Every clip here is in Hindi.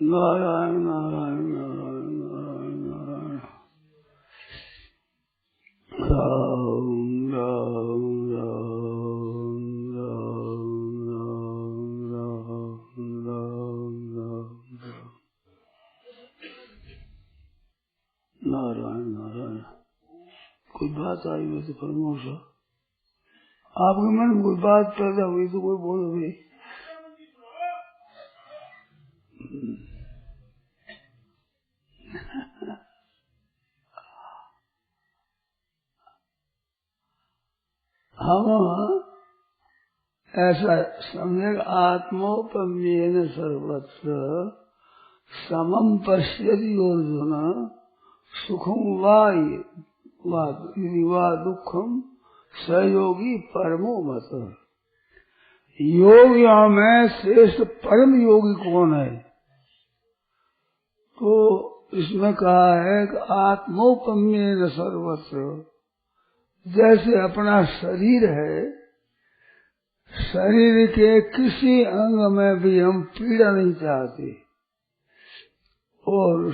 नारायण नारायण नारायण नारायण नारायण राम राम राम राम राम राम राम राम नारायण नारायण। कोई बात आई हुई तो फरमाओ सा। आपके मन में कोई बात पैदा हुई तो कोई बोलो भाई। हम ऐसा सम्यक आत्मोपम्येन सर्वत्र समम पश्यति अर्जुन सुखम वा दुखम सहयोगी परमो मत। योगियों में श्रेष्ठ परम योगी कौन है? तो इसमें कहा है कि आत्मोपम्येन सर्वत्र, जैसे अपना शरीर है, शरीर के किसी अंग में भी हम पीड़ा नहीं चाहते और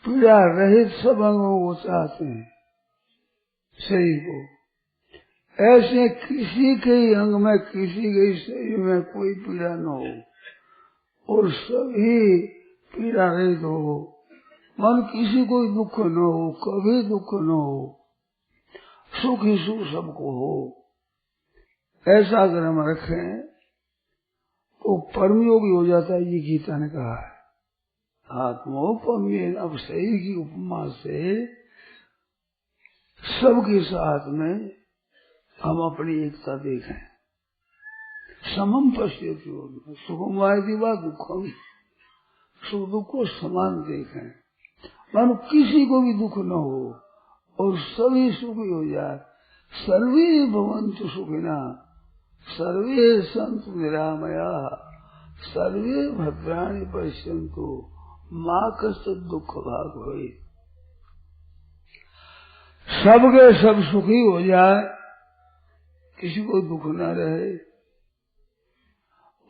पीड़ा रहित सब अंगों को चाहते हैं शरीर को। ऐसे किसी के अंग में, किसी के शरीर में कोई पीड़ा न हो और सभी पीड़ा रहित हो। मन किसी को दुख न हो, कभी दुख न हो, सुख ही सुख सबको हो। ऐसा अगर हम रखें तो परम योगी हो जाता है। ये गीता ने कहा है आत्मोपम्येन। अब शरीर की उपमा से सबके साथ में हम अपनी एकता देखें। समम पश्यति सुखम वा दुखम, सुख दुख को समान देखें। मानो किसी को भी दुख न हो और सभी सुखी हो जाए। सर्वे भवन्तु सुखिना सर्वे सन्तु निरामया सर्वे भद्राणि पश्यन्तु मा कश्चित् दुख भाग होय। सबके सब सुखी हो जाए, किसी को दुख न रहे,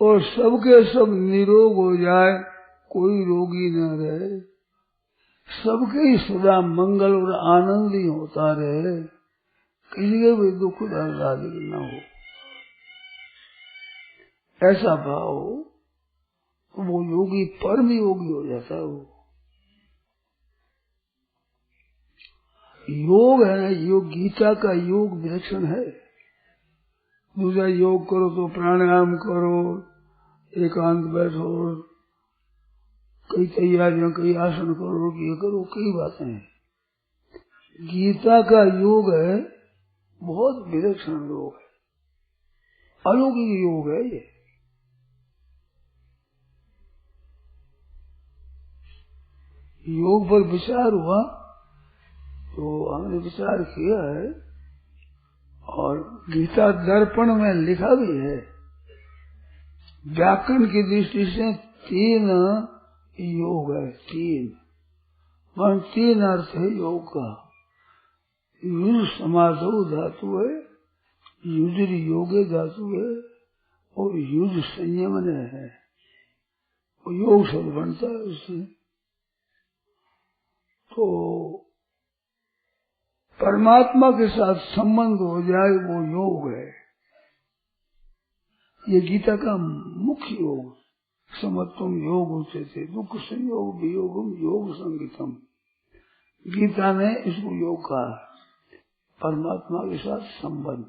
और सबके सब निरोग हो जाए, कोई रोगी न रहे, सबके ही सदा मंगल और आनंद ही होता रहे, किसी के भी दुख दर्द आदि न हो। ऐसा भाव तो वो योगी परम योगी हो जाता है। वो योग है ना, योग गीता का योग विलक्षण है। दूसरा योग करो तो प्राणायाम करो, एकांत बैठो, कई तैयारियां, कई आसन करो, ये करो, कई बातें हैं। गीता का योग है बहुत विलक्षण योग है, अलौकिक योग है ये। योग पर विचार हुआ तो हमने विचार किया है और गीता दर्पण में लिखा भी है। व्याकरण की दृष्टि से 3 योग है, 3 अर्थ है योग का। युज समाधो धातु है, युजर योगे धातु है और युज संयमन है। योग शब्द बनता है उससे। तो परमात्मा के साथ संबंध हो जाए वो योग है। ये गीता का मुख्य योग। समत्वम योग उच्यते दुख संयोग वियोगम योग संगीतम। गीता ने इसको योग कहा, परमात्मा के साथ संबंध।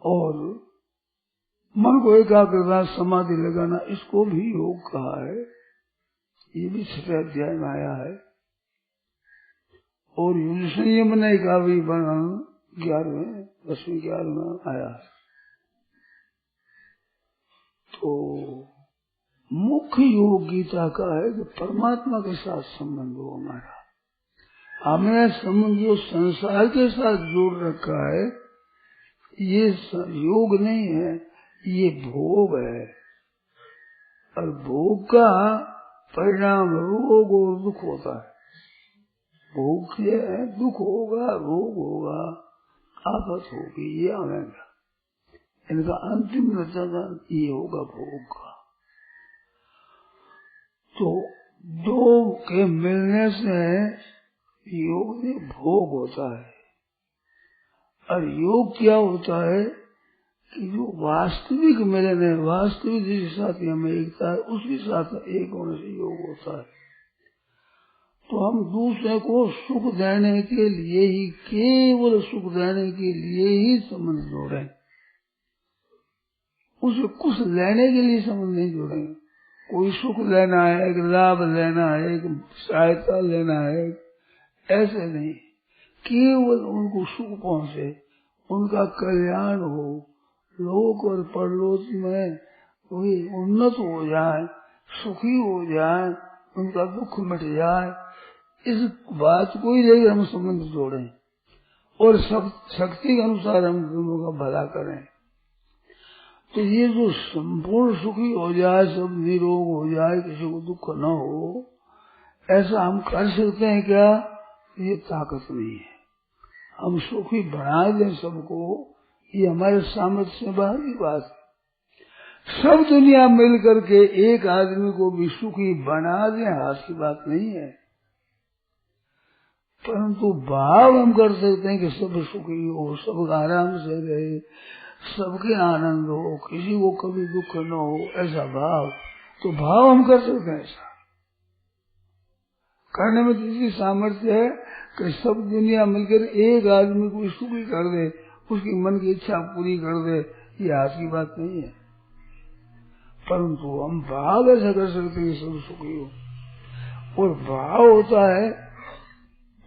और मन को एकाग्रता समाधि लगाना, इसको भी योग कहा है। ये भी 6वें अध्याय में आया है। और युज संयम ने का भी 11वें 10वें 11वें आया है। तो मुख्य योग गीता का है कि परमात्मा के साथ संबंध हो हमारा। हमने संबंध जो संसार के साथ जोड़ रखा है, ये योग नहीं है, ये भोग है। और भोग का परिणाम रोग और दुख होता है। भोग ये है, दुख होगा, रोग होगा, आफत होगी, ये आवेगा। इनका अंतिम नतीजा ये होगा भोग का। तो दो के मिलने से योग में भोग होता है। और योग क्या होता है कि जो वास्तविक मिलन है, वास्तविक जिसके साथ हमें एकता है, उसके साथ एक होने से योग होता है। तो हम दूसरे को सुख देने के लिए ही, केवल सुख देने के लिए ही संबंध जोड़े, उसे कुछ लेने के लिए संबंध नहीं जोड़ेंगे। कोई सुख लेना है, एक लाभ लेना है, एक सहायता लेना है, ऐसे नहीं। केवल उनको सुख पहुंचे, उनका कल्याण हो, लोक और परलोक में कोई उन्नत हो जाए, सुखी हो जाए, उनका दुख मिट जाए, इस बात को ही लेकर हम संबंध जोड़ें और शक्ति के अनुसार हम दोनों का भला करें। तो ये जो संपूर्ण सुखी हो जाए, सब निरोग हो जाए, किसी को दुख न हो, ऐसा हम कर सकते हैं क्या? ये ताकत नहीं है। हम सुखी बना दें सबको, ये हमारे सामर्थ्य से बाहर की बात है। सब दुनिया मिल करके एक आदमी को भी सुखी बना दें, हाथ की बात नहीं है। परंतु भाव हम कर सकते हैं कि सब सुखी हो, सब आराम से रहे, सबके आनंद हो, किसी को कभी दुख न हो, ऐसा भाव। तो भाव हम कर सकते हैं। ऐसा करने में जिसकी सामर्थ्य है कि सब दुनिया मिलकर एक आदमी को सुखी कर दे, उसकी मन की इच्छा पूरी कर दे, ये हाथ की बात नहीं है। परंतु हम भाव ऐसा कर सकते हैं कि सब सुखी हो। और भाव होता है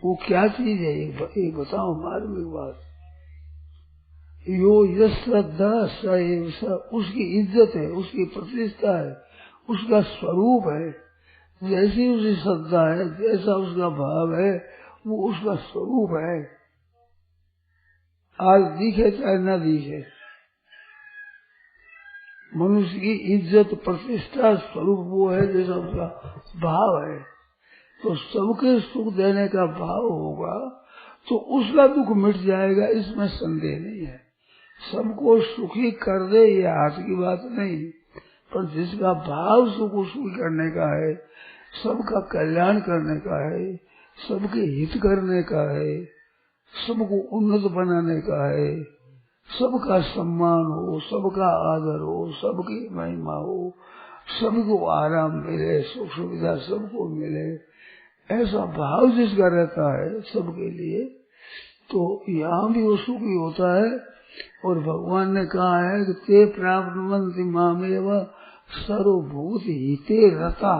वो क्या चीज है, ये बताओ मार्मिक बात। यो यश श्रद्धा स, उसकी इज्जत है, उसकी प्रतिष्ठा है, उसका स्वरूप है। जैसी उसकी श्रद्धा है, जैसा उसका भाव है, वो उसका स्वरूप है। आज दिखे चाहे न दिखे, मनुष्य की इज्जत प्रतिष्ठा स्वरूप वो है जैसा उसका भाव है। तो सबके सुख देने का भाव होगा तो उसका दुख मिट जाएगा, इसमें संदेह नहीं है। सबको सुखी कर दे ये हाथ की बात नहीं, पर जिसका भाव सबको सुखी करने का है, सबका कल्याण करने का है, सबके हित करने का है, सबको उन्नत बनाने का है, सबका सम्मान हो, सबका आदर हो, सबकी महिमा हो, सबको आराम मिले, सुख सुविधा सबको मिले, ऐसा भाव जिसका रहता है सबके लिए, तो यहाँ भी वो सुखी होता है। और भगवान ने कहा है कि ते प्राप्त मंत्री मामेव सर्वभूत हिते रता,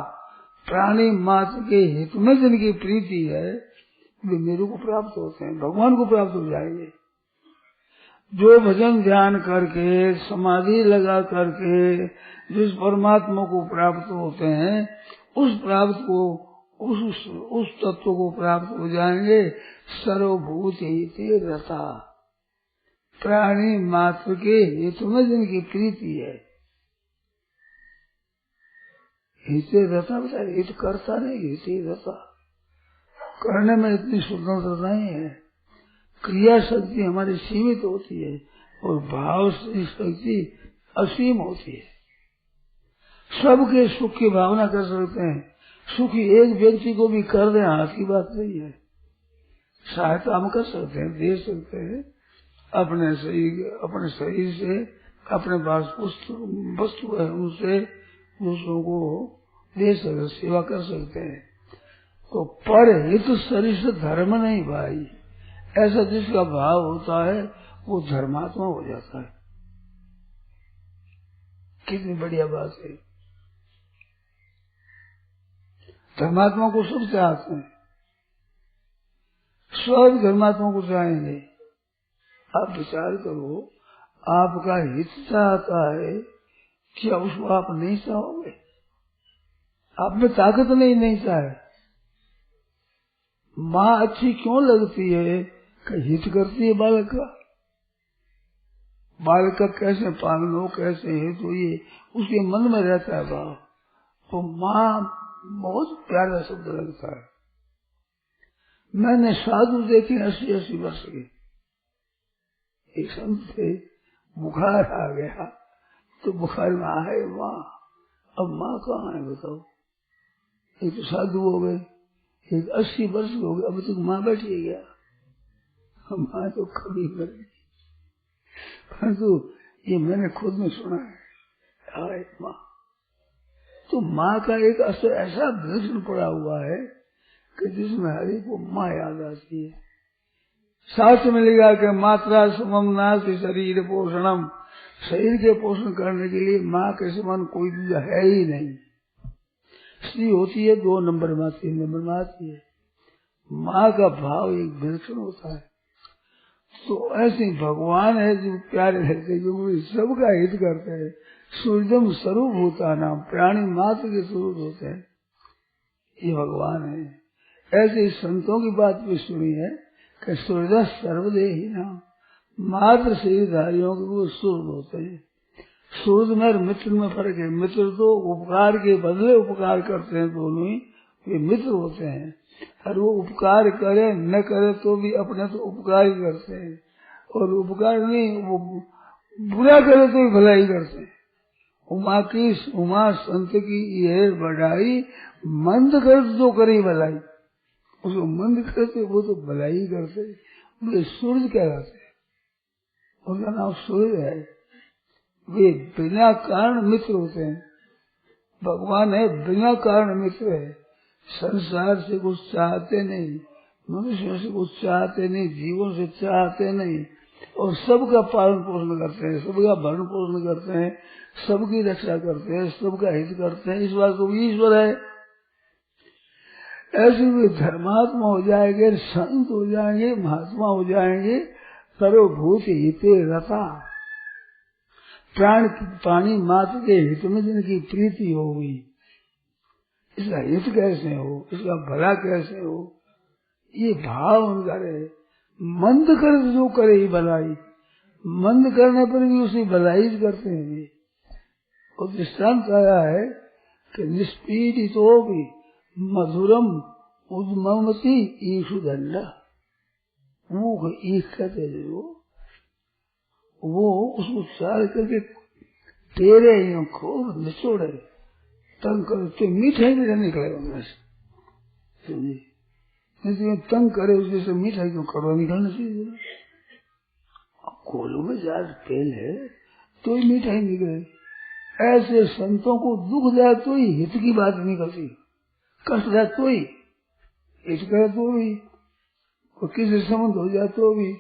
प्राणी मात्र के हित में जिनकी प्रीति है वे मेरे को प्राप्त होते हैं, भगवान को प्राप्त हो जाएंगे। जो भजन ध्यान करके, समाधि लगा करके जिस परमात्मा को प्राप्त होते हैं, उस प्राप्त को, उस तत्व को प्राप्त हो जाएंगे। सर्वभूत हिते रता, प्राणी मात्र के हित में जिनकी प्रीति है। हिते रता बता, हित करता नहीं, हिते रता। करने में इतनी स्वतंत्रता नहीं है, क्रिया शक्ति हमारी सीमित होती है और भाव शक्ति असीम होती है। सबके सुख की भावना कर सकते हैं, सुखी एक व्यक्ति को भी कर दे हाथ की बात नहीं है। सहायता हम कर सकते हैं, दे सकते हैं, अपने शरीर से, अपने पास वस्तु है उनसे दूसरों को दे सकते, सेवा कर सकते हैं। तो पर हित शरीर से धर्म नहीं भाई, ऐसा जिसका भाव होता है वो धर्मात्मा हो जाता है। कितनी बढ़िया बात है। धर्मात्मा को सब चाहते हैं, सब धर्मात्मा को चाहेंगे। आप विचार करो, आपका हित चाहता है, क्या उसको आप नहीं चाहोगे? आप में ताकत नहीं चाहे। माँ अच्छी क्यों लगती है कि हित करती है बालक का, बालक का कैसे पालन हो, कैसे हित हो, ये उसके मन में रहता है भाव। तो माँ बहुत प्यारा शब्द लगता है। मैंने साधु देखे 80-80 वर्ष के, एक संत थे, बुखार आ गया तो बुखार में आए माँ, अब माँ कहाँ है बताओ? एक तो साधु हो गए, एक 80 वर्ष हो गए, अब तक माँ बैठी है क्या? माँ तो कभी मरेगी। परंतु ये मैंने खुद में सुना है, हाय माँ। तो माँ का एक असर ऐसा दर्शन पड़ा हुआ है कि जिसमें हरि को माँ याद आती है। शास्त्र में लिखा कि मात्रा समम नास्ति शरीर पोषणम, शरीर के पोषण करने के लिए माँ के समान कोई दूसरा है ही नहीं। स्त्री होती है 2 नंबर में, 3 नंबर में आती है। माँ का भाव एक विलक्षण होता है। तो ऐसे भगवान है जो प्यारे रहते, जो सबका हित करते हैं। सूर्यम स्वरूप होता नाम, प्राणी मात्र के स्वरूप होते हैं, ये भगवान है। ऐसे संतों की बात भी सुनी है कि सूर्य सर्वदेही नाम, मात्र शरीरधारियों के वो सूर्य होते हैं। सूर्य में और मित्र में फर्क है। मित्र तो उपकार के बदले उपकार करते हैं, दोनों ही वे मित्र होते हैं। और वो उपकार करे न करे तो भी अपने तो उपकार ही करते हैं, और उपकार नहीं, वो बुरा करे तो भी भलाई करते हैं। उमा संत की ये बढ़ाई, मंद कर जो करे भलाई, उसको मंद करते वो तो भलाई करते। वे सूर्य कहलाते हैं, उनका नाम सूर्य है। वे बिना कारण मित्र होते हैं। भगवान है बिना कारण मित्र है। संसार से कुछ चाहते नहीं, मनुष्यों से कुछ चाहते नहीं, जीवन से चाहते नहीं, और सबका पालन पोषण करते हैं, सबका भरण पोषण करते हैं, सबकी रक्षा करते हैं, सबका हित करते हैं। इस बात को ईश्वर है। ऐसे वे धर्मात्मा हो जाएंगे, संत हो जाएंगे, महात्मा हो जाएंगे। सर्वभूत हिते रता, प्राणी मात्र के हित में जिनकी प्रीति होगी, इसका हित कैसे हो, इसका भला कैसे हो, ये भाव उनका रहे। मंद कर जो करे ही भलाई, मंद करने पर भी उसी भलाई करते हैं। और दृष्टांत आया है कि निष्पीडितो भी मधुरम उद्ममति ईशु दंडा, वो ईख कहते हैं, वो उसको चार करके तेरे यूं खूब निचोड़े, तंग करते मीठा ही निकले उनमें से। नहीं तंग करे उसमें से मीठा क्यों, कड़वा निकलना चाहिए। कोलों में ज्यादा तेल है तो ही मीठा ही निकले। ऐसे संतों को दुख जाए तो ही हित की बात निकलती, कष्ट जाए तो ही हित करे तो भी, और किसी संबंध हो जाए तो भी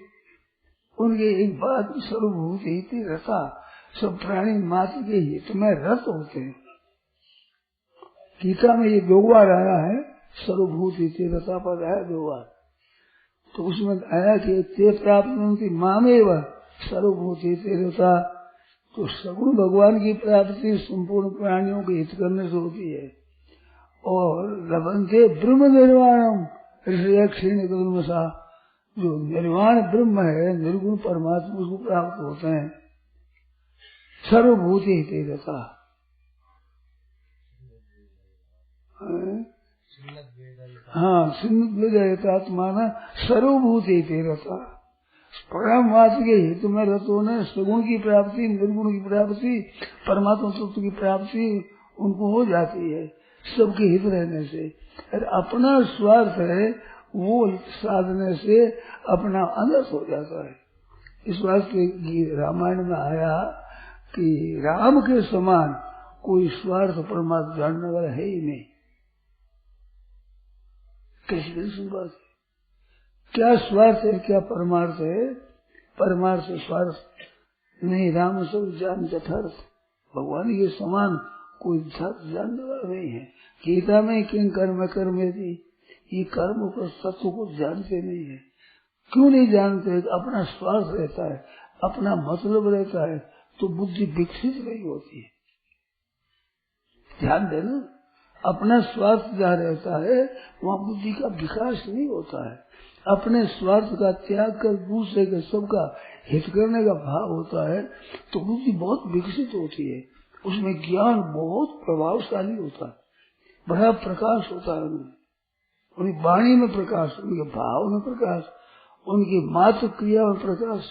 उनके एक बात सर्वभूत हित रहता। सब प्राणी मात्र के हित में रत होते हैं। गीता में ये 2 बार आया है, सर्वभूत हित रता पद आया 2 बार। तो उसमें आया कि ते प्राप्त मामेव सर्वभूत हित रता। तो सगुण भगवान की प्राप्ति संपूर्ण प्राणियों के हित करने से होती है। और लभन्ते ब्रह्म निर्वाणम क्षीण कदमसा, जो निर्वाण ब्रह्म है, निर्गुण परमात्मा, उसको प्राप्त होते हैं। सर्वभूत हित रहता। हाँ, सिंह सर्वभूत हित रहता। परमात्मा के हित में रतो ने सगुण की प्राप्ति, निर्गुण की प्राप्ति, परमात्मा तत्व की प्राप्ति उनको हो जाती है सबके हित रहने से। और अपना स्वार्थ है वो साधने से अपना अनर्थ हो जाता है। इस वास्ते रामायण में आया कि राम के समान कोई स्वार्थ परमात्मा जानने वाला है ही नहीं। कैसी बात है, क्या स्वार्थ है, क्या परमार्थ है? परमार्थ स्वार्थ नहीं, राम सब जान यथार्थ, भगवान के समान कोई जानने वाला नहीं है। गीता में किन कर्म कर्मे थी, ये कर्म को सत्य को जानते नहीं है। क्यों नहीं जानते? अपना स्वार्थ रहता है, अपना मतलब रहता है, तो बुद्धि विकसित नहीं होती है। ध्यान देना, अपना स्वार्थ जहाँ रहता है वहाँ बुद्धि का विकास नहीं होता है। अपने स्वार्थ का त्याग कर दूसरे के सबका हित करने का भाव होता है तो बुद्धि बहुत विकसित होती है, उसमें ज्ञान बहुत प्रभावशाली होता है, बड़ा प्रकाश होता है उनमें, उनकी वाणी में प्रकाश, उनके भाव में प्रकाश, उनकी मात्र क्रिया में प्रकाश,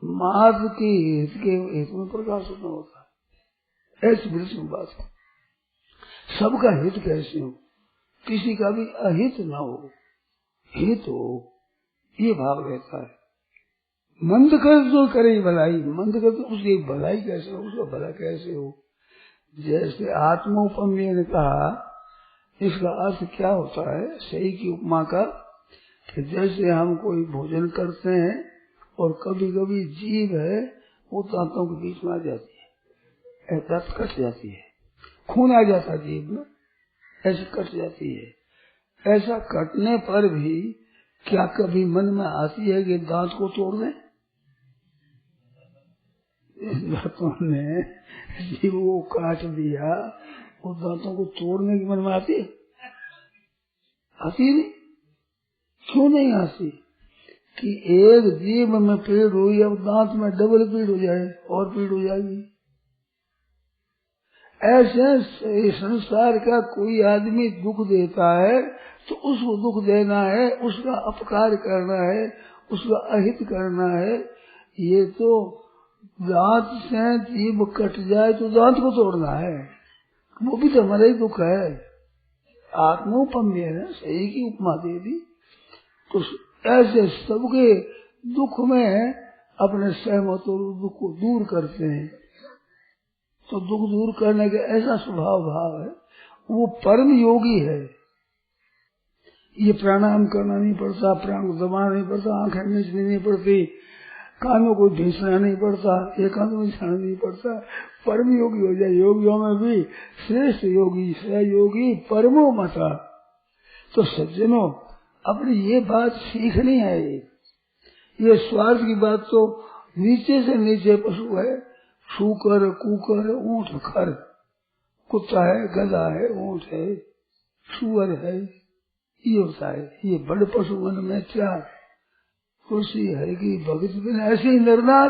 मात्र के हित में प्रकाश होता है। ऐसी विलक्षण बात है। सबका हित कैसे हो, किसी का भी अहित न हो, हित हो, ये भाव रहता है। मंद कर जो करे भलाई, मंद कर तो उसकी भलाई कैसे हो, उसका भला कैसे हो। जैसे आत्मोपम्य ने कहा, इसका अर्थ क्या होता है सही की उपमा का, कि जैसे हम कोई भोजन करते हैं और कभी कभी जीभ है वो दांतों के बीच में आ जाती है, दांत कट जाती है, खून आ जाता है जीभ में, ऐसे कट जाती है। ऐसा कटने पर भी क्या कभी मन में आती है कि दांत को तोड़ दें? दांतों ने जीभ को काट दिया, उस दांतों को तोड़ने की मन में आती है? आती नहीं। क्यों नहीं आती? कि एक जीभ में पीड़ हुई, अब दांत में डबल पीड़ हो जाए और पीड़ हो जाएगी। ऐसे संसार का कोई आदमी दुख देता है तो उसको दुख देना है, उसका अपकार करना है, उसका अहित करना है। ये तो दांत से जीभ कट जाए तो दांत को तोड़ना है, वो भी तो हमारा ही दुख है। आत्मोपम्य है, सही की उपमा दे दी। तो ऐसे सबके दुख में अपने सहमत और दुख को दूर करते हैं। तो दुख दूर करने का ऐसा स्वभाव भाव है, वो परम योगी है। ये प्राणायाम करना नहीं पड़ता, प्राण को दबाना नहीं पड़ता, आंखें मीचनी नहीं पड़ती, कानों को ढींचना नहीं पड़ता, एकांत में जाना नहीं पड़ता, परम योगी हो जाए। योगियों में भी श्रेष्ठ योगी सहयोगी परमो मता। तो सज्जनों, अपनी ये बात सीखनी है। ये स्वार्थ की बात तो नीचे से नीचे पशु है, शूकर कुकर ऊंट खर, कुत्ता है गधा है ऊंट है सुअर है, ये होता है। ये बड़े पशु मन में चार खुशी है कि भगत बिन ऐसे ही नरनार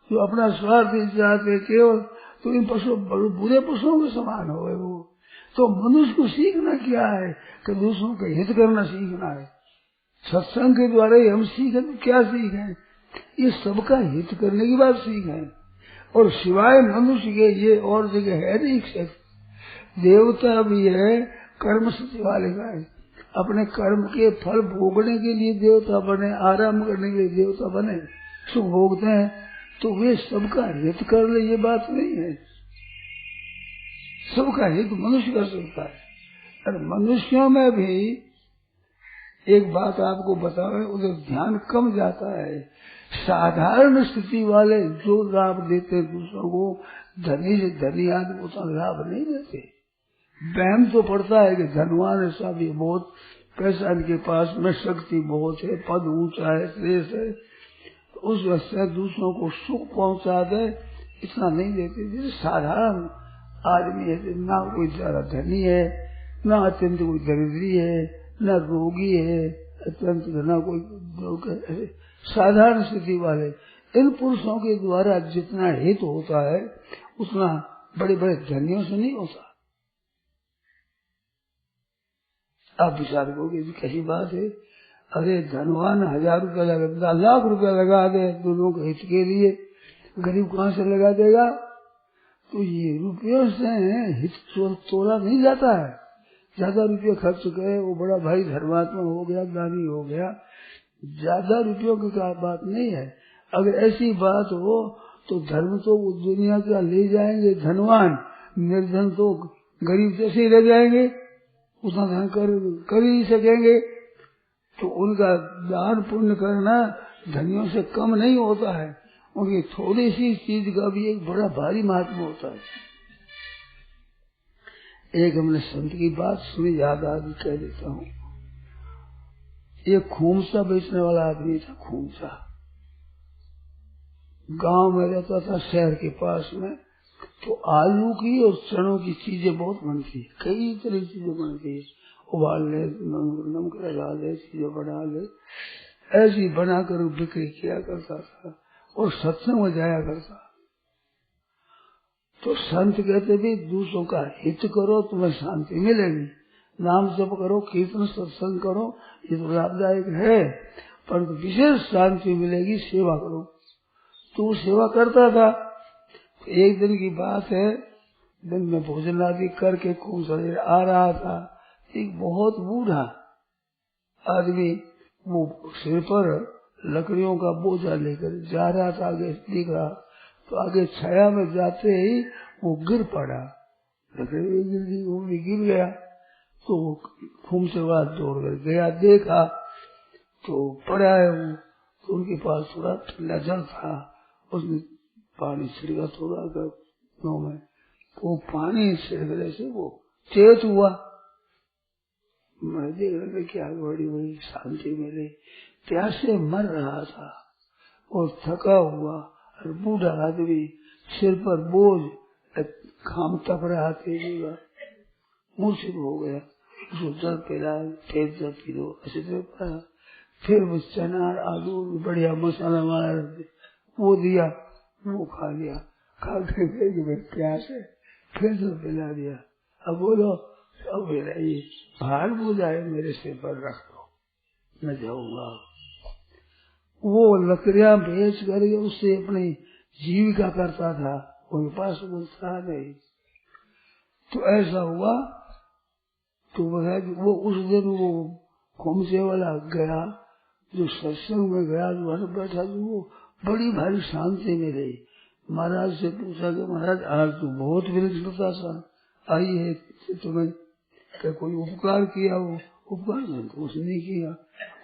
जो अपना स्वार्थ चाहते केवल, तो इन पशु बुरे पशुओं के समान हो वो। तो मनुष्य को सीखना क्या है कि दूसरों का हित करना सीखना है। सत्संग के द्वारा ही हम सीखें तो क्या सीखें? ये सबका हित करने की बात सीखें। और सिवाय मनुष्य के ये और जगह है नहीं क्षेत्र। देवता भी है कर्म सिद्धि वाले का है, अपने कर्म के फल भोगने के लिए देवता बने, आराम करने के लिए देवता बने, सुख भोगते हैं, तो वे सबका हित कर ले ये बात नहीं है। सबका हित मनुष्य कर सकता है। और मनुष्यों में भी एक बात आपको बताओ, उधर ध्यान कम जाता है। साधारण स्थिति वाले जो लाभ देते दूसरों को, धनी से धनी आदमी उतना लाभ नहीं देते। वहम तो पड़ता है कि धनवान है सब, ये बहुत पैसा इनके पास में, शक्ति बहुत है, पद ऊंचा है, श्रेष्ठ है, तो उस वजह से दूसरों को सुख पहुंचा दे, इतना नहीं देते। जैसे साधारण आदमी है, ना कोई ज्यादा धनी है, ना अत्यंत कोई दरिद्री है, न रोगी है अत्यंत, न कोई साधारण स्थिति वाले, इन पुरुषों के द्वारा जितना हित होता है उतना बड़े बड़े धनियों से नहीं होता। आप विचार करोगे कैसी बात है? अरे धनवान 1000 रुपया लगा, लाख रुपया लगा दे दोनों के हित के लिए, गरीब कहाँ से लगा देगा? तो ये रुपयों से हित तोला नहीं जाता है। ज्यादा रुपये खर्च करे वो बड़ा भाई धर्मात्मा हो गया, ज्ञानी हो गया, ज्यादा रुपयों की बात नहीं है। अगर ऐसी बात हो तो धर्म तो दुनिया का ले जाएंगे धनवान, निर्धन तो गरीब जैसे ही रह जाएंगे, उतना धन कर ही सकेंगे। तो उनका दान पुण्य करना धनियों से कम नहीं होता है, उनकी थोड़ी सी चीज का भी एक बड़ा भारी महत्व होता है। एक हमने संत की बात सुनी, याद आदि कह देता हूँ। एक खूमसा बेचने वाला आदमी था, खूमसा गांव में रहता था शहर के पास में। तो आलू की और चनों की चीजें बहुत बनती है, कई तरह की चीजें बनती है, उबाल ले, नमक लगा ले, चीजें बना ले, ऐसी बनाकर बिक्री किया करता था और सत्संग में जाया करता। तो संत कहते भी दूसरों का हित करो तुम्हें शांति मिलेगी, नाम जप करो, कीर्तन सत्संग करो, ये तो लाभदायक है, परंतु विशेष शांति मिलेगी सेवा करो। तो वो सेवा करता था। एक दिन की बात है, दिन में भोजन आदि करके खूब सवेरे आ रहा था, एक बहुत बूढ़ा आदमी वो सिर पर लकड़ियों का बोझा लेकर जा रहा था, आगे दिख रहा, तो आगे छाया में जाते ही वो गिर पड़ा, लकड़ी गिर गई, वो भी गिर गया। तो घूम से बाद दौड़ कर गया, देखा तो पड़ा है वो, तो उनके पास थोड़ा ठंडा जल था, उसने पानी छिड़का थोड़ा कर में, वो पानी छिड़कने से वो चेत हुआ। मैं देख रहा क्या बड़ी बड़ी शांति मिली, प्यासे मर रहा था और थका हुआ, और बूढ़ा आदमी सिर पर बोझ, खाम तप रहा तेजी, मूर्छित हो गया। उसको जल पिलाया, फिर जल पी लो, ऐसे पाया, फिर वो चना आलू बढ़िया मसाला वाला वो दिया, वो खा लिया, खा के प्यास है, फिर जल पिला दिया। अब बोलो, अब मेरा ये भार बोझा है मेरे सिर पर रख दो, मैं जाऊंगा। वो लकड़ियां बेच करके उससे अपनी जीविका करता था, उनके पास था नहीं। तो ऐसा हुआ, तो वो उस दिन वो खोमसे वाला गया, जो सत्संग में गया, जो वहां बैठा, जो वो बड़ी भारी शांति में रही। महाराज से पूछा कि महाराज आज तो बहुत विलक्षणता सा आई है तुम्हें, कोई उपकार किया? वो उपकार नहीं, तो उसने नहीं किया।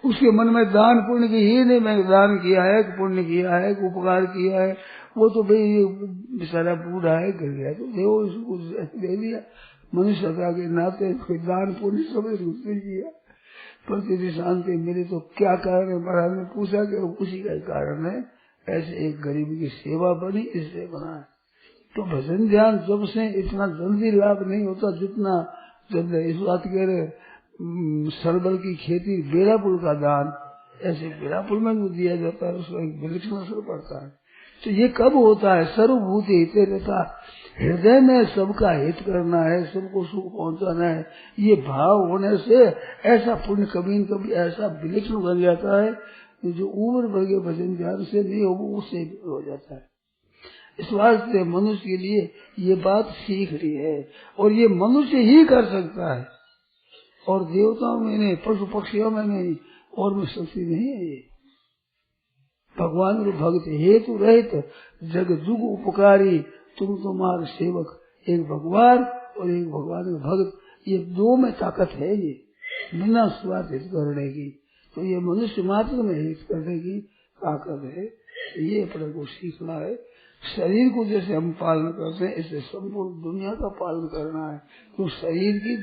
उसके मन में दान पुण्य की ही नहीं, मैं दान किया है, पुण्य किया है, उपकार किया है। वो तो भाई बेचारा बूढ़ा है, गिर गया तो देव उसको दे दिया। मनुष्यता के नाते कोई दान पुण्य सब नहीं किया, पर शांति मिली तो क्या कारण है? महाराज ने पूछा कि उसी का कारण है, ऐसे एक गरीब की सेवा बनी, इससे बना है। तो भजन ध्यान जब से इतना जल्दी लाभ नहीं होता जितना जब इस बात कह रहे सरबल की खेती बेलापुर का दान, ऐसे बेलापुर में भी दिया जाता है, उसका एक विलक्षण असर पड़ता है। तो ये कब होता है? सर्वभूति हिते रहता, हृदय में सबका हित करना है, सबको सुख पहुंचाना है, ये भाव होने से ऐसा पुण्य कभी न कभी ऐसा विलक्षण बन जाता है जो उम्र भर के भजन ध्यान से नहीं हो, उससे हो जाता है। इस वास्ते मनुष्य के लिए ये बात सीख रही है, और ये मनुष्य ही कर सकता है, और देवताओं में नहीं, पशु पक्षियों में नहीं, और में शक्ति नहीं है। ये भगवान के भक्त हेतु रहित जग जुग उपकारी, तुम तुम्हारे सेवक, एक भगवान और एक भगवान के भक्त, ये दो में ताकत है, ये बिना स्वार्थ हित करने की। तो ये मनुष्य मात्र में हित करने की ताकत है, ये अपने को सीखना है। शरीर को जैसे हम पालन करते हैं, इससे संपूर्ण दुनिया का पालन करना है। तो शरीर की